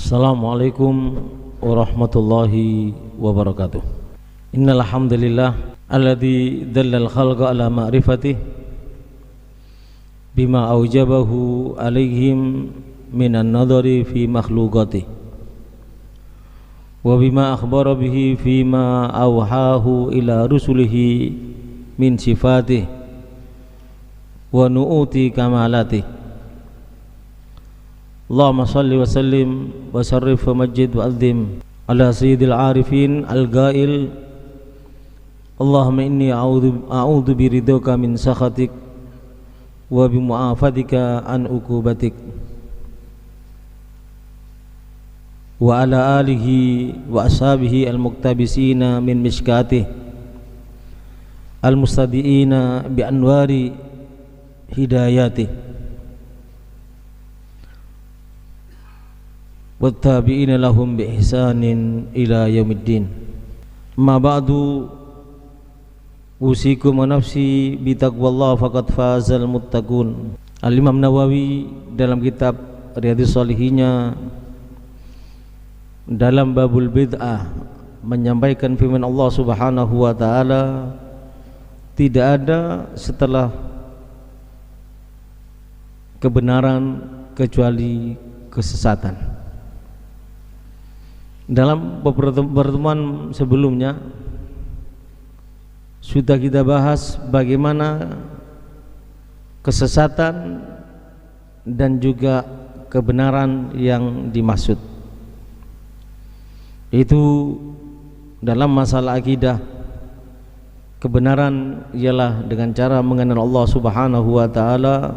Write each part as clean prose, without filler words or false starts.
Assalamualaikum warahmatullahi wabarakatuh. Innal hamdalillah alladzi dallal khalqa ala ma'rifatih bima aujabahu alaihim minan nadari fi makhluqatih wa bima akhbara bihi fima awhahu ila rusulihi min sifatih wa nu'uti kamalatih. Allahumma salli wa sallim wa sarrif wa majid wa azim ala sayyidil arifin al-ghail Allahumma inni a'udhu biridhoka min sakhatik wa bimu'afatika an uqubatik wa ala alihi wa ashabihi al-muktabisina min mishkatih al-mustadiina bi anwari hidayatih wattabi'ina lahum bi ihsanin ila yaumiddin. Ma ba'du, usikum wa nafsi bi taqwallah faqad fazal muttaqun. Al-Imam Nawawi dalam kitab Riyadhus Shalihinnya dalam babul bid'ah menyampaikan firman Allah Subhanahu wa taala, tidak ada setelah kebenaran kecuali kesesatan. Dalam pertemuan sebelumnya sudah kita bahas bagaimana kesesatan dan juga kebenaran yang dimaksud. Itu dalam masalah akidah, kebenaran ialah dengan cara mengenal Allah Subhanahu wa taala,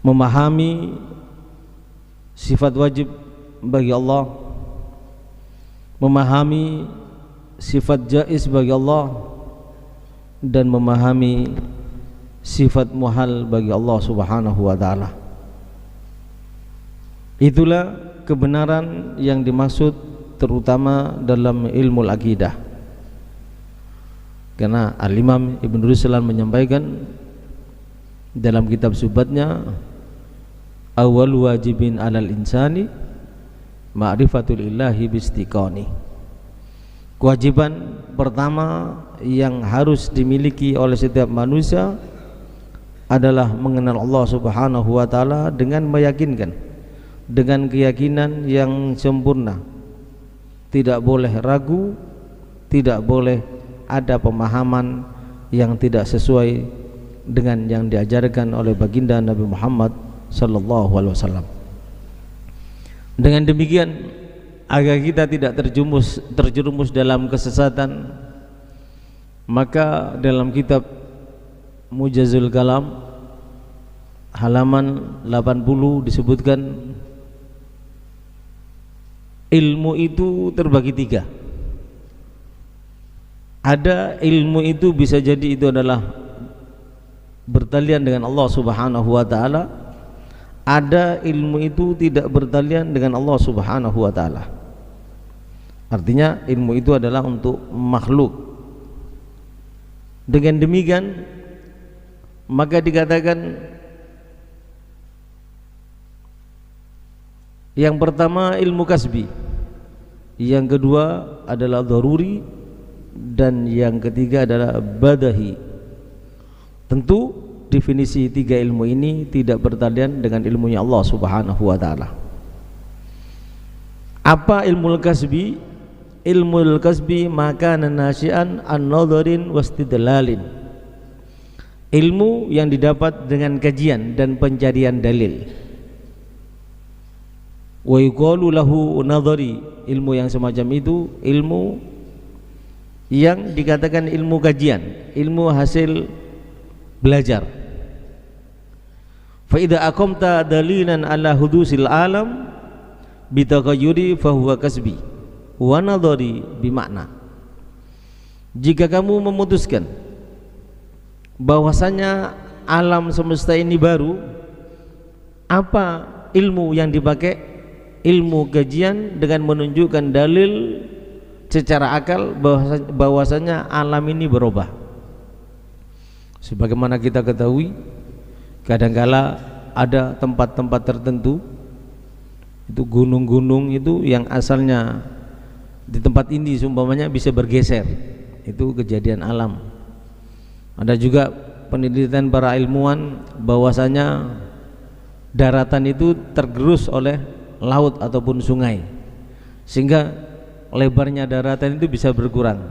memahami sifat wajib bagi Allah, memahami sifat jaiz bagi Allah, dan memahami sifat muhal bagi Allah Subhanahu wa taala. Itulah kebenaran yang dimaksud terutama dalam ilmu akidah. Karena Al-Imam Ibn Ruslan menyampaikan dalam kitab Subatnya, awal wajibin alal insani ma'rifatul illahi bistiqani. Kewajiban pertama yang harus dimiliki oleh setiap manusia adalah mengenal Allah Subhanahu wa taala dengan meyakinkan, dengan keyakinan yang sempurna. Tidak boleh ragu, tidak boleh ada pemahaman yang tidak sesuai dengan yang diajarkan oleh baginda Nabi Muhammad sallallahu alaihi wasallam. Dengan demikian, agar kita tidak terjerumus dalam kesesatan, maka dalam kitab Mujazul Kalam halaman 80 disebutkan ilmu itu terbagi tiga. Ada ilmu itu bisa jadi itu adalah bertalian dengan Allah Subhanahu wa taala. Ada ilmu itu tidak bertalian dengan Allah Subhanahu wa taala. Artinya ilmu itu adalah untuk makhluk. Dengan demikian maka dikatakan yang pertama ilmu kasbi, yang kedua adalah daruri, dan yang ketiga adalah badahi. Tentu definisi tiga ilmu ini tidak bertalian dengan ilmunya Allah Subhanahu wa taala. Apa ilmu kasbi? Ilmu kasbi maka nasian an-nadharin wastidlalin. Ilmu yang didapat dengan kajian dan pencarian dalil. Wa yuqalu lahu nadhari. Ilmu yang semacam itu ilmu yang dikatakan ilmu kajian, ilmu hasil belajar. Fa idza aqamta dalilan ala hudusil alam bitaghayyuri fa huwa kasbi wa nadhari bimakna. Jika kamu memutuskan bahwasanya alam semesta ini baru, apa ilmu yang dipakai? Ilmu kajian dengan menunjukkan dalil secara akal bahwasanya alam ini berubah. Sebagaimana kita ketahui, kadangkala ada tempat-tempat tertentu Itu gunung-gunung itu yang asalnya di tempat ini seumpamanya bisa bergeser. Itu kejadian alam. Ada juga penelitian para ilmuwan bahwasanya daratan itu tergerus oleh laut ataupun sungai, sehingga lebarnya daratan itu bisa berkurang.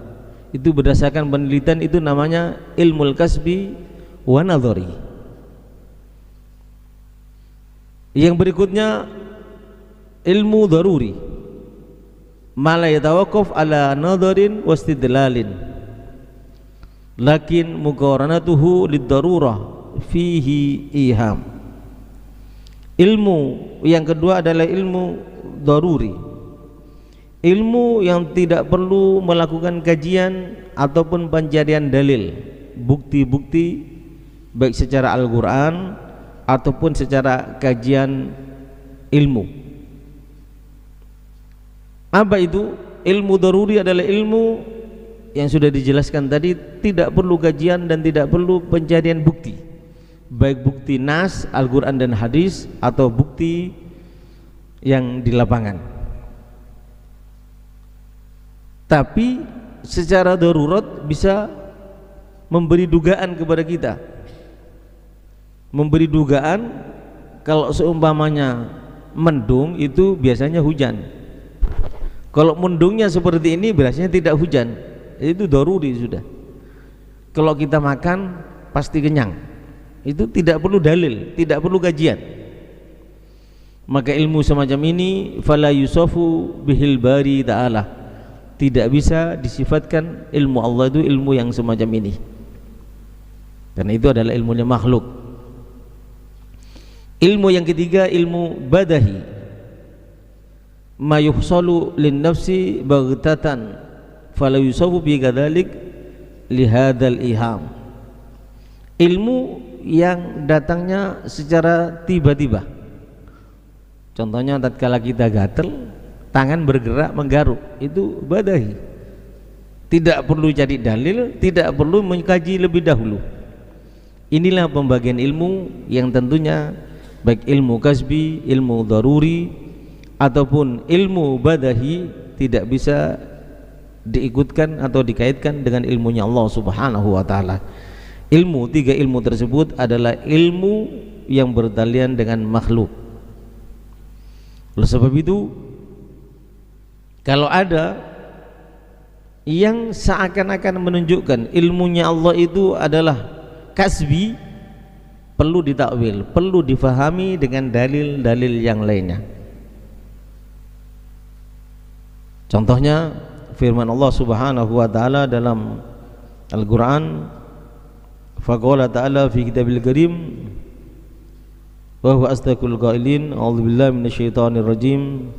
Itu berdasarkan penelitian, itu namanya ilmul kasbi wa nadhari. Yang berikutnya ilmu daruri, ma la yatawaqqaf ala nadharin wastidlalin, lakin muqaranatuhu lid-darurah fihi iham. Ilmu yang kedua adalah ilmu daruri, ilmu yang tidak perlu melakukan kajian ataupun pencarian dalil, bukti-bukti baik secara Al-Quran ataupun secara kajian ilmu. Apa itu? Ilmu daruri adalah ilmu yang sudah dijelaskan tadi, tidak perlu kajian dan tidak perlu pencarian bukti, baik bukti nas Al-Quran dan hadis atau bukti yang di lapangan. Tapi secara darurat bisa memberi dugaan kepada kita, memberi dugaan kalau seumpamanya mendung itu biasanya hujan. Kalau mendungnya seperti ini biasanya tidak hujan. Itu daruri sudah. Kalau kita makan pasti kenyang. Itu tidak perlu dalil, tidak perlu kajian. Maka ilmu semacam ini fala yusafu bihil bari ta'ala, tidak bisa disifatkan ilmu Allah itu ilmu yang semacam ini, karena itu adalah ilmunya makhluk. Ilmu yang ketiga ilmu badahi, ma yuhsalu lin nafsi baghtatan fala yusafu bi kadzalik li hadzal iham. Ilmu yang datangnya secara tiba-tiba. Contohnya tatkala kita gatel, tangan bergerak menggaruk, itu badahi. Tidak perlu cari dalil, tidak perlu mengkaji lebih dahulu. Inilah pembagian ilmu yang tentunya baik ilmu kasbi, ilmu daruri ataupun ilmu badahi tidak bisa diikutkan atau dikaitkan dengan ilmunya Allah Subhanahu wa taala. Tiga ilmu tersebut adalah ilmu yang bertalian dengan makhluk. Oleh sebab itu, kalau ada yang seakan-akan menunjukkan ilmunya Allah itu adalah kasbi, perlu ditakwil, perlu difahami dengan dalil-dalil yang lainnya. Contohnya firman Allah Subhanahu wa taala dalam Al-Qur'an, faqala ta'ala fi kitabil karim wa huwa asdaqul qailin, a'udzubillahi minasyaitonir rajim,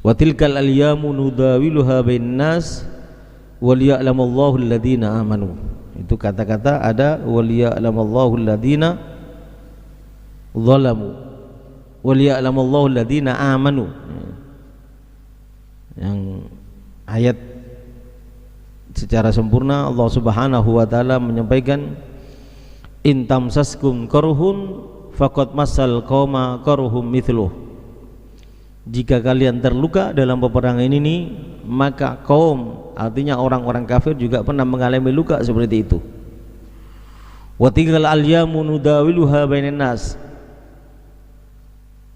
wa tilkal ayyamu nudawiluha bainan nas wal ya'lamallahu alladziina amanu. Itu kata-kata ada wal ya'lamallahu alladziina zalamu wal ya'lamallahu alladziina amanu. Yang ayat secara sempurna Allah Subhanahu wa taala menyampaikan, in tamsaskum karhun faqad massal qauma karhum mithluh. Jika kalian terluka dalam peperangan ini, maka kaum, artinya orang-orang kafir juga pernah mengalami luka seperti itu. Wa tigal alyamu nudawiluha bainan nas,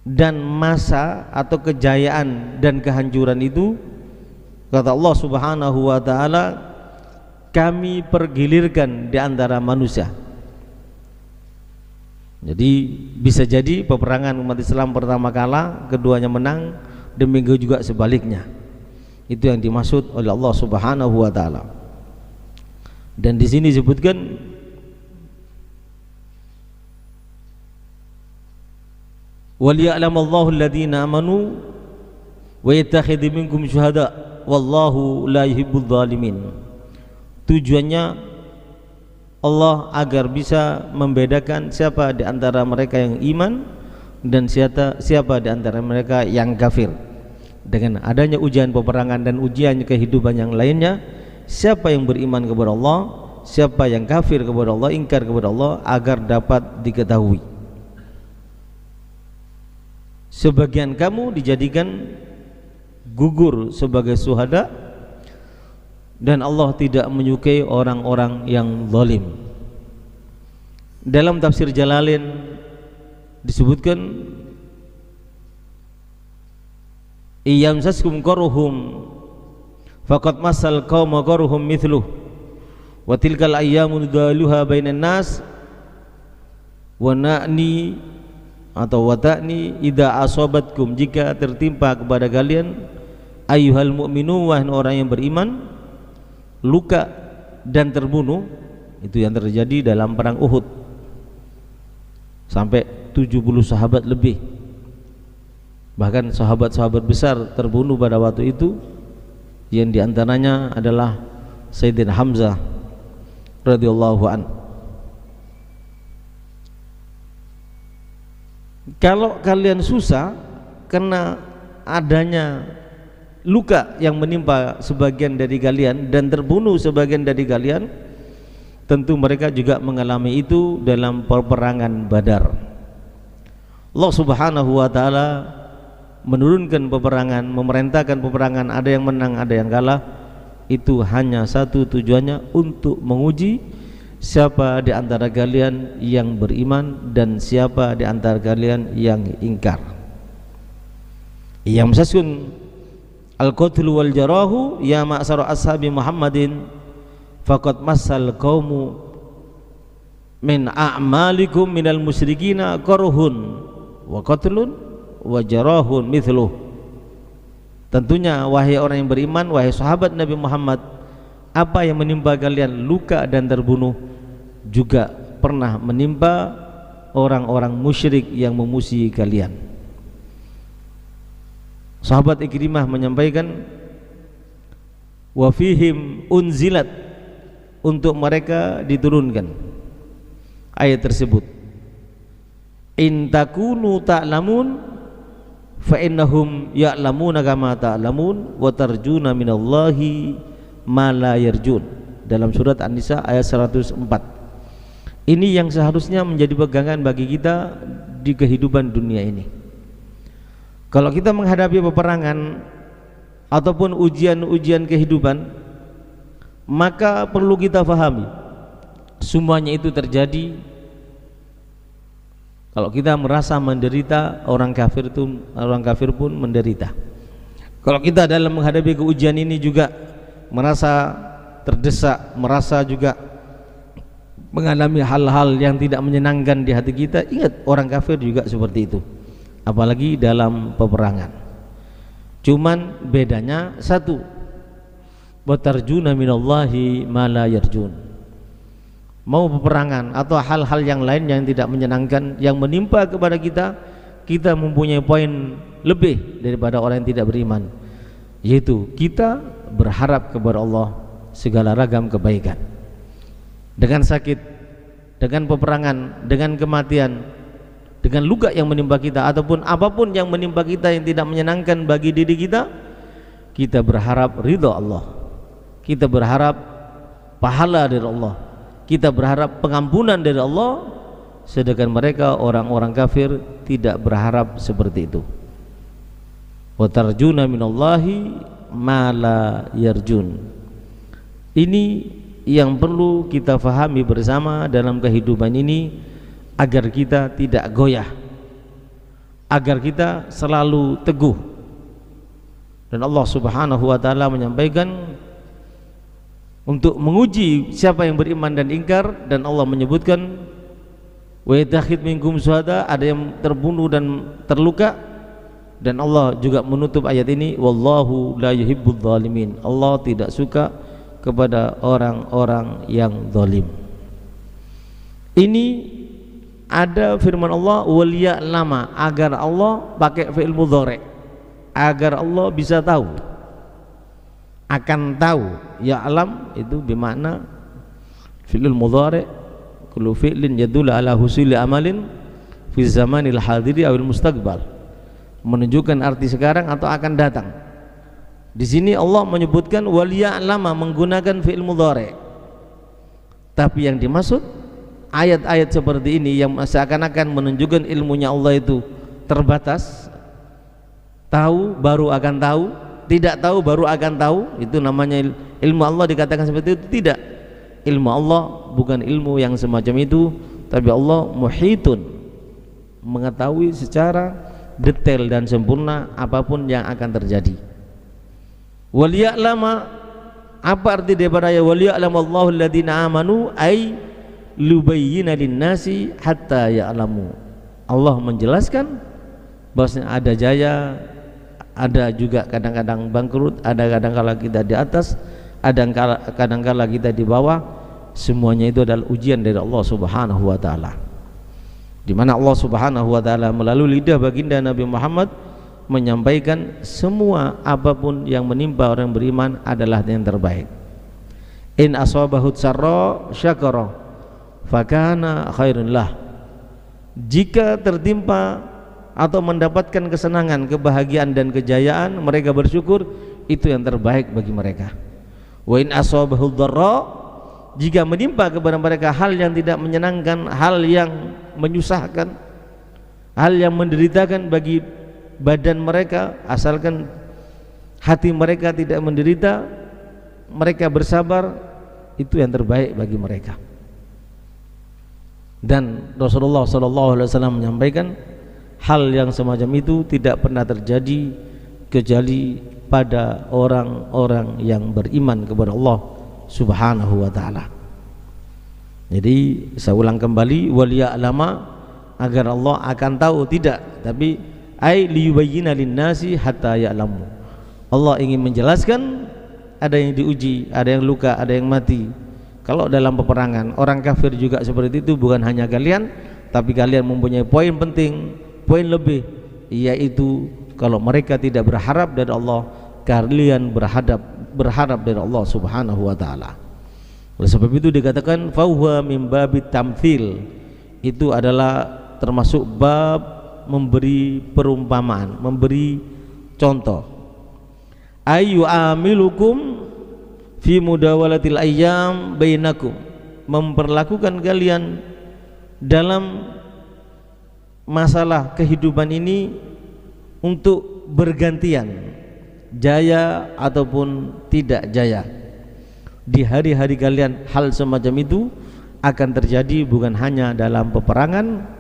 dan masa atau kejayaan dan kehancuran itu, kata Allah Subhanahu wa taala, kami pergilirkan di antara manusia. Jadi bisa jadi peperangan umat Islam pertama kala, keduanya menang, demikian juga sebaliknya. Itu yang dimaksud oleh Allah Subhanahu wa taala. Dan di sini disebutkan wal ya'lamallahu alladziina amanu wa yattakhidhu minkum syuhada wallahu la yuhibbul zalimin. Tujuannya Allah agar bisa membedakan siapa di antara mereka yang iman dan siapa di antara mereka yang kafir. Dengan adanya ujian peperangan dan ujian kehidupan yang lainnya, siapa yang beriman kepada Allah siapa yang kafir kepada Allah, ingkar kepada Allah, agar dapat diketahui. Sebagian kamu dijadikan gugur sebagai syuhada, dan Allah tidak menyukai orang-orang yang zalim. Dalam tafsir Jalalain disebutkan, iyamsaskum qarhum faqad masal qauma qarhum mithluh wa tilkal ayyamu nudaluha bainan nas wa na'ni atau wa ta'ni idza asabatkum, jika tertimpa kepada kalian ayyuhal mu'minun, wahai orang yang beriman, luka dan terbunuh. Itu yang terjadi dalam perang Uhud, sampai 70 sahabat lebih, bahkan sahabat-sahabat besar terbunuh pada waktu itu, yang diantaranya adalah Sayyidina Hamzah radhiyallahu an. Kalau kalian susah karena adanya luka yang menimpa sebagian dari kalian dan terbunuh sebagian dari kalian, tentu mereka juga mengalami itu dalam peperangan Badar. Allah Subhanahu wa taala menurunkan peperangan, memerintahkan peperangan, ada yang menang, ada yang kalah. Itu hanya satu tujuannya, untuk menguji siapa di antara kalian yang beriman dan siapa di antara kalian yang ingkar. Yamsasun al-qatlu wal jarahu ya ma'sara ashabi Muhammadin faqad massal qaumu min a'malikum minal musyrikina qarhun wa qatlun wa jarahun mithluh. Tentunya wahai orang yang beriman, wahai sahabat Nabi Muhammad, apa yang menimpa kalian luka dan terbunuh juga pernah menimpa orang-orang musyrik yang memusuhi kalian. Sahabat Ikrimah menyampaikan, wa fihim unzilat, untuk mereka diturunkan ayat tersebut, in takunu ta'lamun fa innahum ya'lamuna kama ta'lamun wa tarjuna minallahi ma la yarjun, dalam surat An-Nisa ayat 104. Ini yang seharusnya menjadi pegangan bagi kita di kehidupan dunia ini. Kalau kita menghadapi peperangan ataupun ujian-ujian kehidupan, maka perlu kita fahami semuanya itu terjadi. Kalau kita merasa menderita, orang kafir pun menderita. Kalau kita dalam menghadapi keujian ini juga merasa terdesak, merasa juga mengalami hal-hal yang tidak menyenangkan di hati kita, ingat orang kafir juga seperti itu, apalagi dalam peperangan. Cuman bedanya satu, watarjuna minallahi ma la yarjun. Mau peperangan atau hal-hal yang lain yang tidak menyenangkan yang menimpa kepada kita, kita mempunyai poin lebih daripada orang yang tidak beriman, yaitu kita berharap kepada Allah segala ragam kebaikan. Dengan sakit, dengan peperangan, dengan kematian, dengan luka yang menimpa kita, ataupun apapun yang menimpa kita yang tidak menyenangkan bagi diri kita, kita berharap ridha Allah, kita berharap pahala dari Allah, kita berharap pengampunan dari Allah. Sedangkan mereka orang-orang kafir tidak berharap seperti itu. Wa tarjuna minallahi ma la yarjun. Ini yang perlu kita fahami bersama dalam kehidupan ini, agar kita tidak goyah, agar kita selalu teguh. Dan Allah Subhanahu wa taala menyampaikan untuk menguji siapa yang beriman dan ingkar, dan Allah menyebutkan wa yattakhid minkum syuhada, ada yang terbunuh dan terluka, dan Allah juga menutup ayat ini, wallahu la yuhibbudz zalimin, Allah tidak suka kepada orang-orang yang zalim. Ini ada firman Allah waliya'lama, agar Allah pakai fi'il mudhari', agar Allah bisa tahu, akan tahu. Ya'lam itu bermakna fi'il mudhari', kullu fi'lin yadullu ala husuli amalin fi zamanil hadiri awil mustaqbal, menunjukkan arti sekarang atau akan datang. Di sini Allah menyebutkan waliya'lama menggunakan fi'il mudhari', Tapi yang dimaksud ayat-ayat seperti ini yang seakan-akan menunjukkan ilmunya Allah itu terbatas, tahu baru akan tahu, tidak tahu baru akan tahu, itu namanya ilmu Allah dikatakan seperti itu. Tidak, ilmu Allah bukan ilmu yang semacam itu, tapi Allah muhitun, mengetahui secara detail dan sempurna apapun yang akan terjadi. Waliya'lama, apa arti daripada ayat waliya'lamallahu alladziina amanu, ay lubayyina linnasi hatta ya'lamu. Allah menjelaskan bahwasanya ada jaya, ada juga kadang-kadang bangkrut, ada kadang-kala kita di atas, ada kadang-kala kita di bawah. Semuanya itu adalah ujian dari Allah Subhanahu wa taala, di mana Allah Subhanahu wa taala melalui lidah baginda Nabi Muhammad menyampaikan semua apapun yang menimpa orang beriman adalah yang terbaik. In asabahu sarra syakara fakana khairun lah. Jika tertimpa atau mendapatkan kesenangan, kebahagiaan dan kejayaan, mereka bersyukur, itu yang terbaik bagi mereka. Wa in asabahu dharra, jika menimpa kepada mereka hal yang tidak menyenangkan, hal yang menyusahkan, hal yang menderitakan bagi badan mereka, asalkan hati mereka tidak menderita, mereka bersabar, itu yang terbaik bagi mereka. Dan Rasulullah SAW menyampaikan hal yang semacam itu tidak pernah terjadi kecuali pada orang-orang yang beriman kepada Allah Subhanahu wa ta'ala. Jadi saya ulang kembali, waliya'lama, agar Allah akan tahu, tidak, tapi ay liyubayyina linnasi hatta ya'lamu. Allah ingin menjelaskan, ada yang diuji, ada yang luka, ada yang mati. Kalau dalam peperangan, orang kafir juga seperti itu, bukan hanya kalian, tapi kalian mempunyai poin penting, poin lebih, yaitu kalau mereka tidak berharap dari Allah, kalian berharap dari Allah Subhanahu wa ta'ala. Oleh sebab itu dikatakan fahuwa min babit tamthil, itu adalah termasuk bab memberi perumpamaan, memberi contoh. Ayu amilukum fi mudawalatil ayyam bainakum, memperlakukan kalian dalam masalah kehidupan ini untuk bergantian, jaya ataupun tidak jaya. Di hari-hari kalian hal semacam itu akan terjadi, bukan hanya dalam peperangan.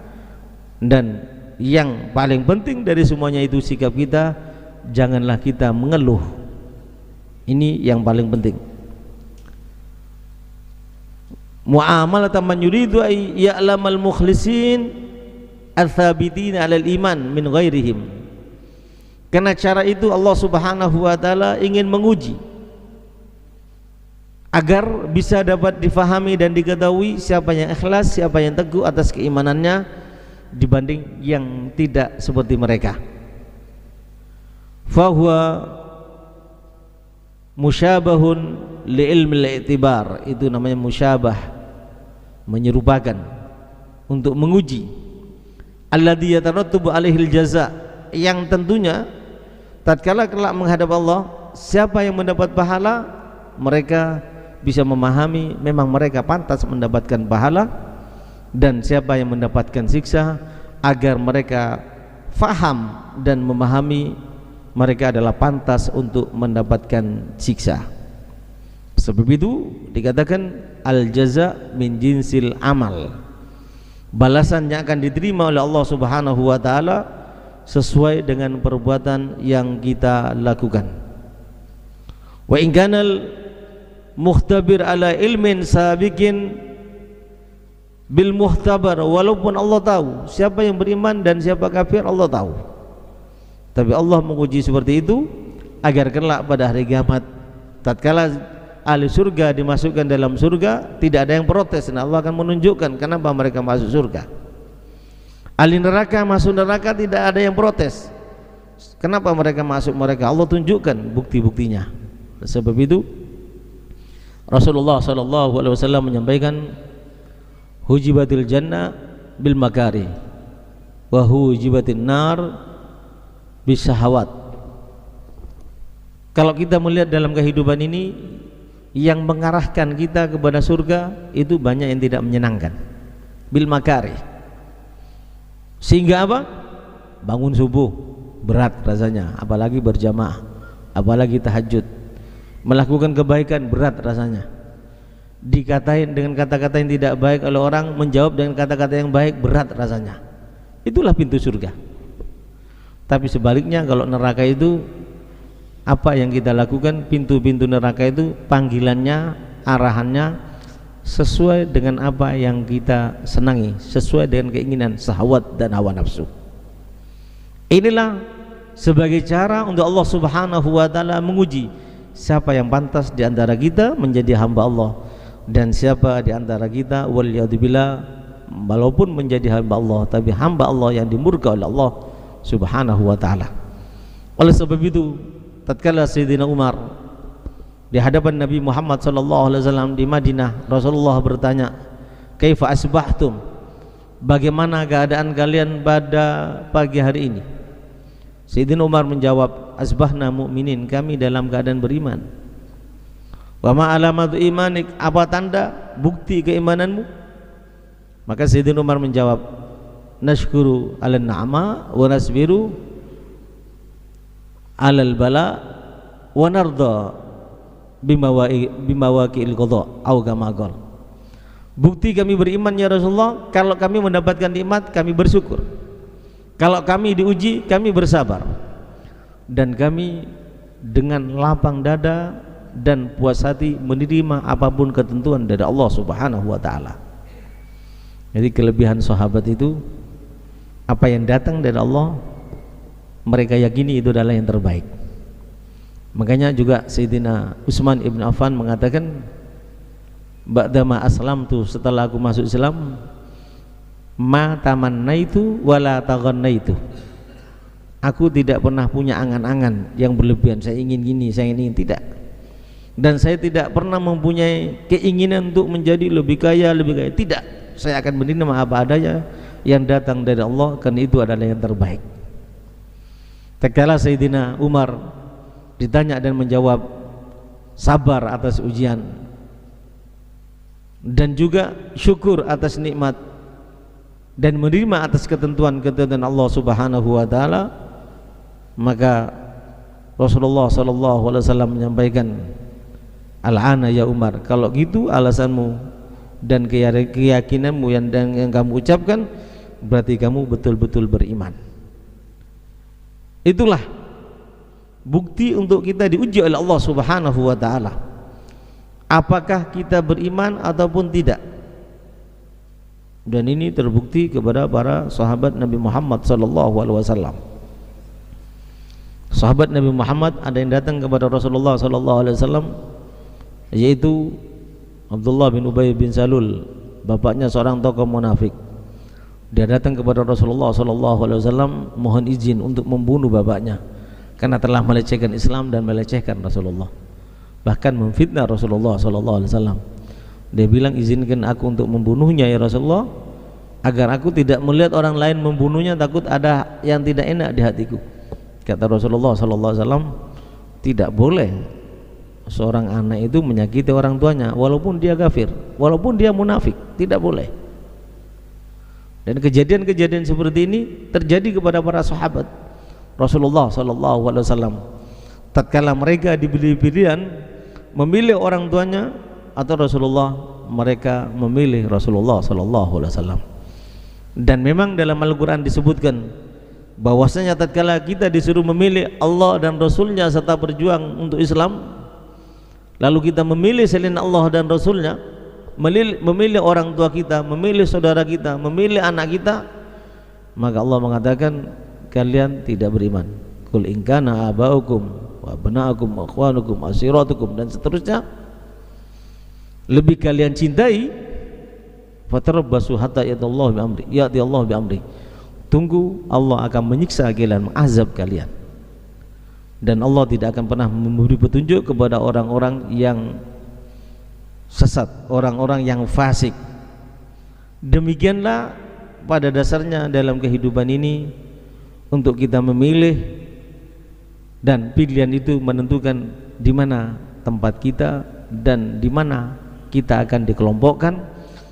Dan yang paling penting dari semuanya itu sikap kita, janganlah kita mengeluh. Ini yang paling penting. Mu'amalatan man yuridu ay ya'lamal mukhlisin al-thabitin 'alal iman min ghairihim. Karena cara itu Allah Subhanahu wa taala ingin menguji agar bisa dapat difahami dan diketahui siapa yang ikhlas, siapa yang teguh atas keimanannya dibanding yang tidak seperti mereka. Fahuwa musyabahun li ilmi al-i'tibar, itu namanya musyabah, menyerupakan untuk menguji. Alladhi yatarattabu alaihil jaza, yang tentunya tatkala kelak menghadap Allah, siapa yang mendapat pahala, mereka bisa memahami memang mereka pantas mendapatkan pahala, dan siapa yang mendapatkan siksa, agar mereka faham dan memahami mereka adalah pantas untuk mendapatkan siksa. Sebab itu dikatakan al-jaza min jinsil amal, balasan yang akan diterima oleh Allah Subhanahu wa taala sesuai dengan perbuatan yang kita lakukan. Wa in kanal mukhtabir ala ilmin sabiqin bil muhtabar, walaupun Allah tahu siapa yang beriman dan siapa kafir, Allah tahu, tapi Allah menguji seperti itu agar kelak pada hari kiamat tatkala ahli surga dimasukkan dalam surga, tidak ada yang protes, dan Allah akan menunjukkan kenapa mereka masuk surga. Ahli neraka masuk neraka, tidak ada yang protes, kenapa mereka masuk mereka, Allah tunjukkan bukti-buktinya. Sebab itu Rasulullah SAW menyampaikan hujibatil jannah bil makari wa hujibatin nar bis syahawat. Kalau kita melihat dalam kehidupan ini, yang mengarahkan kita kepada surga itu banyak yang tidak menyenangkan, bil makari. Sehingga apa? Bangun subuh berat rasanya, apalagi berjamaah, apalagi tahajud. Melakukan kebaikan berat rasanya. Dikatain dengan kata-kata yang tidak baik oleh orang, menjawab dengan kata-kata yang baik berat rasanya. Itulah pintu surga. Tapi sebaliknya kalau neraka itu, apa yang kita lakukan, pintu-pintu neraka itu panggilannya, arahannya sesuai dengan apa yang kita senangi, sesuai dengan keinginan syahwat dan hawa nafsu. Inilah sebagai cara untuk Allah Subhanahu wa taala menguji siapa yang pantas di antara kita menjadi hamba Allah, dan siapa di antara kita waliyadzubillah walaupun menjadi hamba Allah tapi hamba Allah yang dimurka oleh Allah Subhanahu wa taala. Oleh sebab itu, tatkala Sayyidina Umar di hadapan Nabi Muhammad sallallahu alaihi wasallam di Madinah, Rasulullah bertanya, "Kaifa asbahtum?" Bagaimana keadaan kalian pada pagi hari ini? Sayyidina Umar menjawab, "Asbahna mu'minin," kami dalam keadaan beriman. "Wa ma alamatu imanik," apa tanda bukti keimananmu? Maka Sayyidina Umar menjawab, "Nashkuru 'alan na'ma wa nasbiru 'alal bala wa narda bimawaqi'il qadha," atau kama qala. Bukti kami beriman ya Rasulullah, kalau kami mendapatkan nikmat kami bersyukur, kalau kami diuji kami bersabar, dan kami dengan lapang dada dan puas hati menerima apapun ketentuan dari Allah Subhanahu wa taala. Jadi kelebihan sahabat itu, apa yang datang dari Allah mereka yakini itu adalah yang terbaik. Makanya juga Sayyidina Utsman ibn Affan mengatakan, ba'dama aslamtu, setelah aku masuk Islam, ma tamannaitu wala taghannaitu, aku tidak pernah punya angan-angan yang berlebihan, saya ingin gini, saya ingin tidak, dan saya tidak pernah mempunyai keinginan untuk menjadi lebih kaya, tidak. Saya akan menerima apa adanya yang datang dari Allah, karena itu adalah yang terbaik. Tatkala Sayyidina Umar ditanya dan menjawab, sabar atas ujian dan juga syukur atas nikmat dan menerima atas ketentuan-ketentuan Allah Subhanahu wa taala, maka Rasulullah sallallahu alaihi wasallam menyampaikan, "Al-ana ya Umar," kalau gitu alasanmu dan keyakinanmu yang kamu ucapkan berarti kamu betul-betul beriman. Itulah bukti untuk kita diuji oleh Allah Subhanahu wa taala, apakah kita beriman ataupun tidak. Dan ini terbukti kepada para sahabat Nabi Muhammad sallallahu alaihi wasallam. Sahabat Nabi Muhammad ada yang datang kepada Rasulullah sallallahu alaihi wasallam, yaitu Abdullah bin Ubay bin Salul, bapaknya seorang tokoh munafik. Dia datang kepada Rasulullah sallallahu alaihi wasallam mohon izin untuk membunuh bapaknya karena telah melecehkan Islam dan melecehkan Rasulullah, bahkan memfitnah Rasulullah sallallahu alaihi wasallam. Dia bilang, izinkan aku untuk membunuhnya ya Rasulullah, agar aku tidak melihat orang lain membunuhnya, takut ada yang tidak enak di hatiku. Kata Rasulullah sallallahu alaihi wasallam, tidak boleh seorang anak itu menyakiti orang tuanya walaupun dia kafir, walaupun dia munafik, tidak boleh. Dan kejadian-kejadian seperti ini terjadi kepada para sahabat Rasulullah sallallahu alaihi wasallam. Tatkala mereka diberi pilihan memilih orang tuanya atau Rasulullah, mereka memilih Rasulullah sallallahu alaihi wasallam. Dan memang dalam Al-Qur'an disebutkan bahwasanya tatkala kita disuruh memilih Allah dan Rasulnya serta berjuang untuk Islam, lalu kita memilih selain Allah dan Rasulnya, memilih orang tua kita, memilih saudara kita, memilih anak kita, maka Allah mengatakan kalian tidak beriman. Qul in kana aba'ukum wa abna'ukum wa ikhwanukum wa ashiratukum, dan seterusnya, lebih kalian cintai, fatarabbasu hatta ya'tiyallahu bi amri, tunggu Allah akan menyiksa kalian, mengazab kalian. Dan Allah tidak akan pernah memberi petunjuk kepada orang-orang yang sesat, orang-orang yang fasik. Demikianlah pada dasarnya dalam kehidupan ini, untuk kita memilih, dan pilihan itu menentukan di mana tempat kita, dan di mana kita akan dikelompokkan,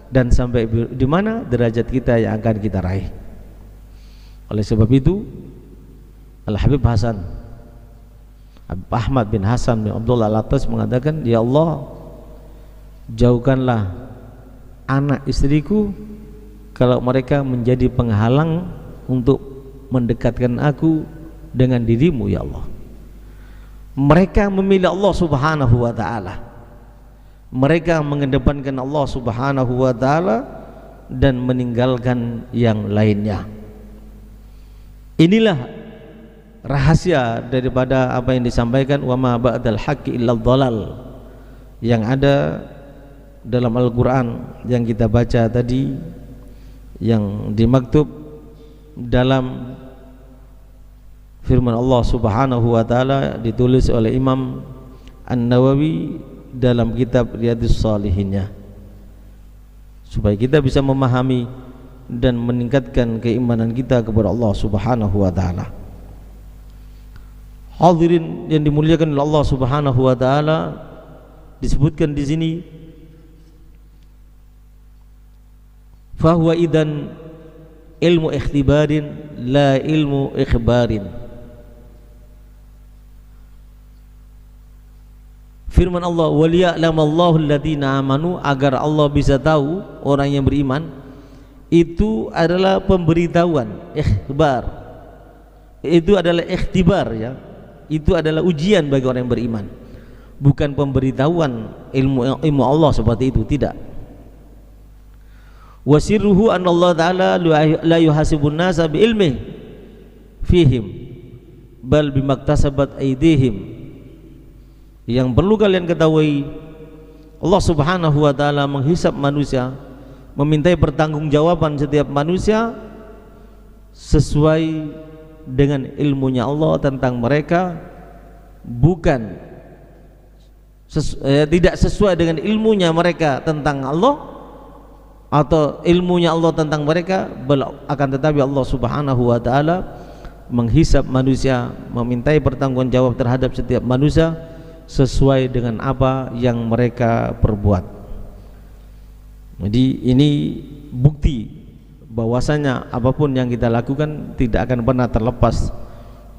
dan sampai di mana derajat kita yang akan kita raih. Oleh sebab itu Al-Habib Ahmad bin Hasan bin Abdullah Al-Attas mengatakan, ya Allah, jauhkanlah anak istriku kalau mereka menjadi penghalang untuk mendekatkan aku dengan dirimu ya Allah. Mereka memilih Allah subhanahu wa ta'ala, mereka mengedepankan Allah subhanahu wa ta'ala dan meninggalkan yang lainnya. Inilah rahasia daripada apa yang disampaikan, wa ma ba'dal haqqi illa dhalal, yang ada dalam Al-Quran yang kita baca tadi, yang dimaktub dalam firman Allah subhanahu wa ta'ala, ditulis oleh Imam An-Nawawi dalam kitab Riyadhus Shalihinnya, supaya kita bisa memahami dan meningkatkan keimanan kita kepada Allah subhanahu wa ta'ala. Hadirin yang dimuliakan oleh Allah subhanahu wa ta'ala, disebutkan di sini, fahuwa idan ilmu ikhtibarin la ilmu ikhbarin. Firman Allah, waliya'lamallahu alladziina amanu, agar Allah bisa tahu orang yang beriman. Itu adalah pemberitahuan, ikhbar. Itu adalah ikhtibar ya. Itu adalah ujian bagi orang yang beriman. Bukan pemberitahuan ilmu Allah seperti itu, tidak. Wasirruhu anna Allah ta'ala la yuhasibun nasa bi ilmih fihim bal bimaktasabat aydihim. Yang perlu kalian ketahui, Allah subhanahu wa ta'ala menghisap manusia, memintai pertanggungjawaban setiap manusia sesuai dengan ilmunya Allah tentang mereka, bukan tidak sesuai dengan ilmunya mereka tentang Allah atau ilmunya Allah tentang mereka, akan tetapi Allah subhanahu wa ta'ala menghisap manusia, memintai pertanggungjawab terhadap setiap manusia sesuai dengan apa yang mereka perbuat. Jadi ini bukti bahwasanya apapun yang kita lakukan tidak akan pernah terlepas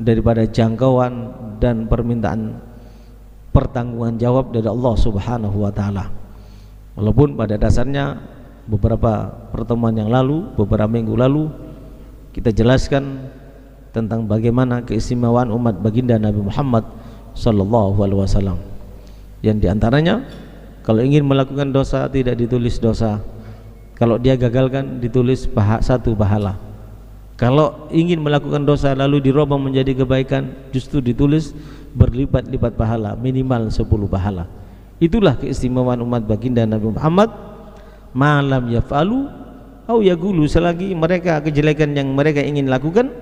daripada jangkauan dan permintaan pertanggungan jawab dari Allah subhanahu wa ta'ala. Walaupun pada dasarnya beberapa pertemuan yang lalu, beberapa minggu lalu, kita jelaskan tentang bagaimana keistimewaan umat baginda Nabi Muhammad sallallahu alaihi wasallam, yang diantaranya kalau ingin melakukan dosa tidak ditulis dosa, kalau dia gagalkan ditulis satu pahala. Kalau ingin melakukan dosa lalu dirubah menjadi kebaikan, justru ditulis berlipat-lipat pahala, minimal 10 pahala. Itulah keistimewaan umat baginda Nabi Muhammad. Malam yaf'alu au yaqulu, selagi mereka kejelekan yang mereka ingin lakukan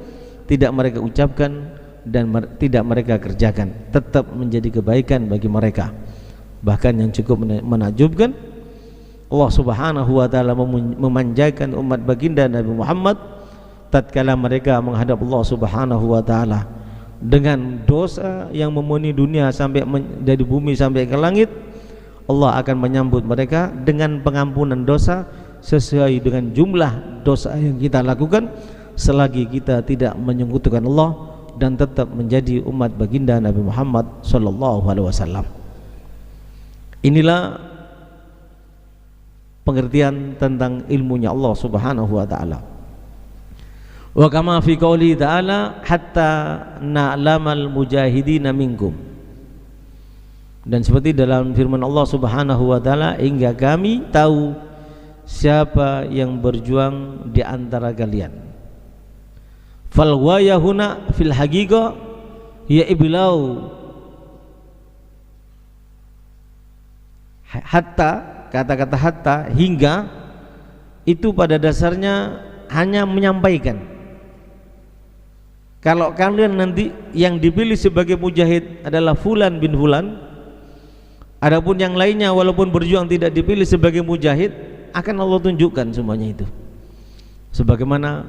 tidak mereka ucapkan dan tidak mereka kerjakan, tetap menjadi kebaikan bagi mereka. Bahkan yang cukup menakjubkan, Allah subhanahu wa ta'ala memanjakan umat baginda Nabi Muhammad tatkala mereka menghadap Allah subhanahu wa ta'ala dengan dosa yang memenuhi dunia sampai dari bumi sampai ke langit. Allah akan menyambut mereka dengan pengampunan dosa sesuai dengan jumlah dosa yang kita lakukan, selagi kita tidak menyekutukan Allah dan tetap menjadi umat baginda Nabi Muhammad sallallahu alaihi wasallam. Inilah pengertian tentang ilmunya Allah subhanahu wa ta'ala. Wa kama fi qouli ta'ala hatta na'lamal mujahidina minkum, dan seperti dalam firman Allah subhanahu wa ta'ala, hingga kami tahu siapa yang berjuang di antara kalian. Fal wayahuna fil haqiqah ya iblau, hatta, kata-kata hatta, hingga, itu pada dasarnya hanya menyampaikan. Kalau kalian nanti yang dipilih sebagai mujahid adalah fulan bin fulan, adapun yang lainnya walaupun berjuang tidak dipilih sebagai mujahid, akan Allah tunjukkan semuanya itu, sebagaimana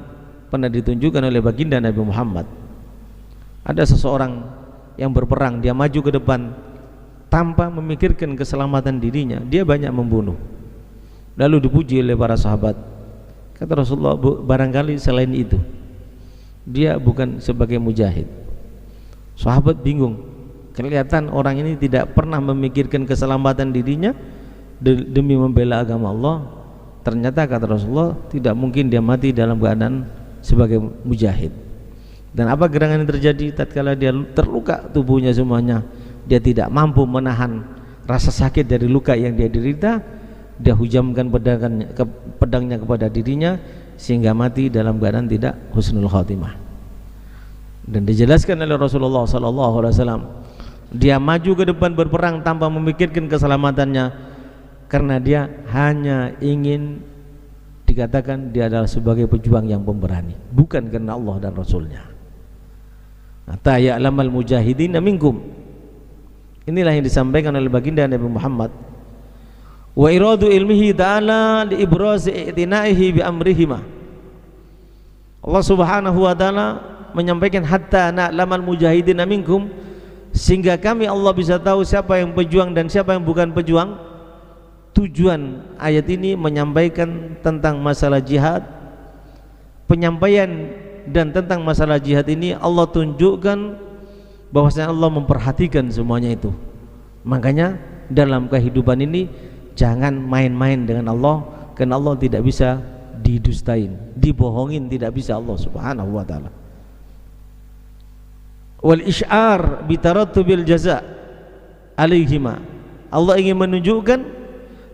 pernah ditunjukkan oleh baginda Nabi Muhammad. Ada seseorang yang berperang, dia maju ke depan tanpa memikirkan keselamatan dirinya, dia banyak membunuh. Lalu dipuji oleh para sahabat. Kata Rasulullah, barangkali selain itu dia bukan sebagai mujahid. Sahabat bingung, kelihatan orang ini tidak pernah memikirkan keselamatan dirinya demi membela agama Allah. Ternyata kata Rasulullah, tidak mungkin dia mati dalam keadaan sebagai mujahid. Dan apa gerangan yang terjadi tatkala dia terluka tubuhnya semuanya, dia tidak mampu menahan rasa sakit dari luka yang dia derita, dia hujamkan pedangnya kepada dirinya sehingga mati dalam keadaan tidak husnul khatimah. Dan dijelaskan oleh Rasulullah SAW, dia maju ke depan berperang tanpa memikirkan keselamatannya, karena dia hanya ingin dikatakan dia adalah sebagai pejuang yang pemberani, bukan karena Allah dan Rasulnya. Hatta ya'lamal mujahidina minkum. Inilah yang disampaikan oleh baginda Nabi Muhammad. Wa iradu ilmihi ta'ala li ibrazi i'tinaihi bi amrihima. Allah Subhanahu wa taala menyampaikan hatta na'lamal mujahidina minkum, sehingga kami Allah bisa tahu siapa yang pejuang dan siapa yang bukan pejuang. Tujuan ayat ini menyampaikan tentang masalah jihad. Penyampaian dan tentang masalah jihad ini Allah tunjukkan bahwasanya Allah memperhatikan semuanya itu. Makanya dalam kehidupan ini jangan main-main dengan Allah, karena Allah tidak bisa didustain, dibohongin tidak bisa Allah Subhanahu wa taala. Wal isy'ar bi tarattubil jaza alaihima. Allah ingin menunjukkan,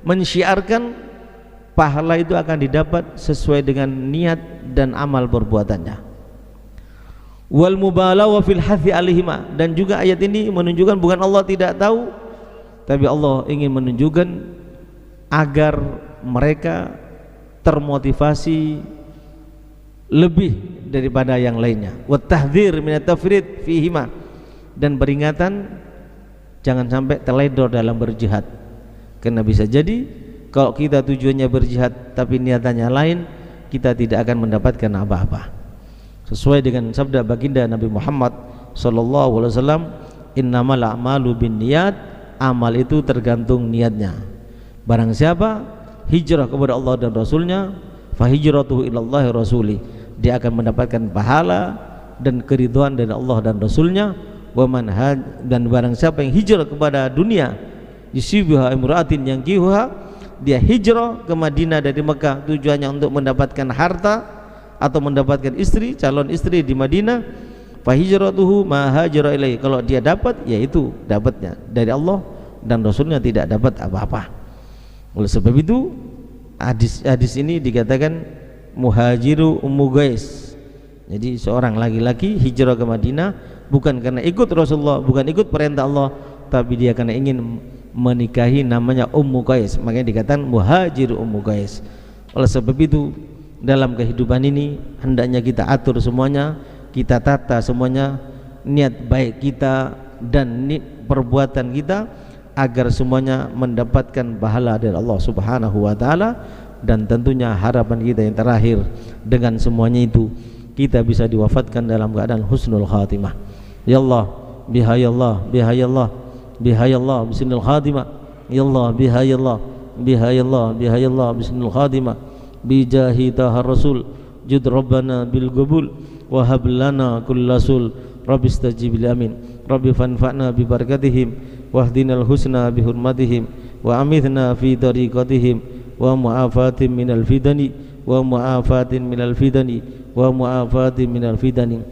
mensyiarkan pahala itu akan didapat sesuai dengan niat dan amal perbuatannya. Wal mubalagha fil hathi alaihima, dan juga ayat ini menunjukkan bukan Allah tidak tahu, tapi Allah ingin menunjukkan agar mereka termotivasi lebih daripada yang lainnya. Wa tahdhir min at-tafrid fihima, dan peringatan jangan sampai teledor dalam berjihad. Karena bisa jadi kalau kita tujuannya berjihad tapi niatannya lain, kita tidak akan mendapatkan apa-apa. Sesuai dengan sabda baginda Nabi Muhammad sallallahu alaihi wasallam, innamal a'malu binniyat, amal itu tergantung niatnya. Barang siapa hijrah kepada Allah dan Rasulnya, fa hijratuhu ilallahi rasuli, dia akan mendapatkan pahala dan keridhaan dari Allah dan Rasulnya. Wa man dan barang siapa yang hijrah kepada dunia, yusibuha imra'atin yankihuha, dia hijrah ke Madinah dari Mekah tujuannya untuk mendapatkan harta atau mendapatkan istri, calon istri di Madinah, fa hijratuhu ma hajara ilaihi, kalau dia dapat yaitu dapatnya dari Allah dan Rasulnya, tidak dapat apa-apa. Oleh sebab itu hadis ini dikatakan muhajiru ummu Qais. Jadi seorang laki-laki hijrah ke Madinah bukan karena ikut Rasulullah, bukan ikut perintah Allah, tapi dia karena ingin menikahi namanya Ummu Qais, makanya dikatakan muhajir Ummu Qais. Oleh sebab itu dalam kehidupan ini hendaknya kita atur semuanya, kita tata semuanya, niat baik kita dan perbuatan kita agar semuanya mendapatkan pahala dari Allah Subhanahu wa taala. Dan tentunya harapan kita yang terakhir dengan semuanya itu kita bisa diwafatkan dalam keadaan husnul khatimah. Ya Allah, bihayallah, bihayallah, bihayallah bismil khatimah. Ya Allah, bihayallah, bihayallah, bihayallah bismil khatimah. Bijahi tahar rasul jud rabbana bil qabul wa hab lana kullasul rabbi istajib amin. Rabbi fanfa'na bi barakatihim wahdinal husna bi hurmatihim wa amithna fi tariqatihim wa mu'afatin minal fidani wa mu'afatin minal fidani wa mu'afatin minal fidani.